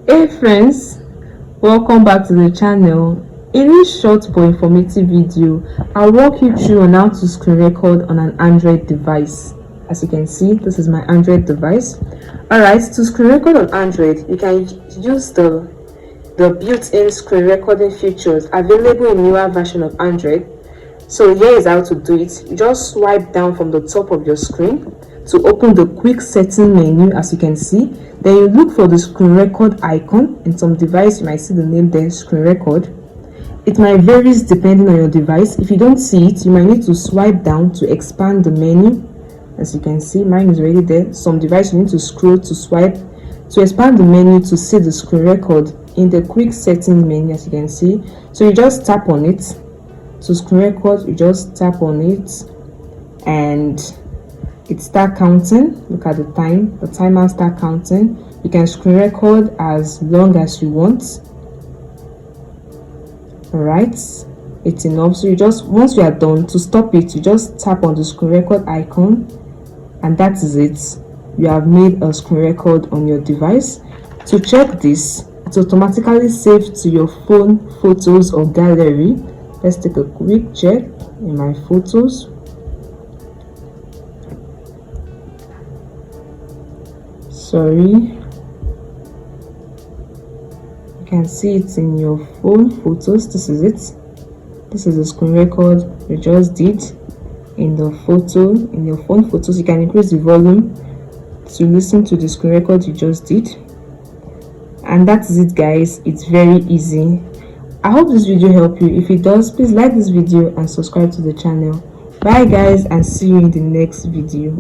Hey friends, welcome back to the channel. In this short but informative video, I'll walk you through on how to screen record on an Android device. As you can see, this is my Android device. Alright, to screen record on Android, you can use the built-in screen recording features available in newer version of Android. So here is how to do it. You just swipe down from the top of your screen to open the quick setting menu, as you can see. Then you look for the screen record icon. In some device you might see the name there, screen record. It might vary depending on your device. If you don't see it, you might need to swipe down to expand the menu. As you can see, mine is already there. Some device you need to scroll to swipe to expand the menu to see the screen record in the quick setting menu, as you can see. So you just tap on it. To screen record, you just tap on it and it start counting. Look at the time, the timer start counting. You can screen record as long as you want. All right, it's enough. So you just, once you are done, to stop it, you just tap on the screen record icon, and that is it. You have made a screen record on your device. To check this, it's automatically saved to your phone photos or gallery. Let's take a quick check in my photos. Sorry, you can see it in your phone photos. This is it. This is the screen record you just did in the photo, in your phone photos. You can increase the volume to listen to the screen record you just did. And that is it, guys. It's very easy. I hope this video helped you. If it does, please like this video and subscribe to the channel. Bye guys, and see you in the next video.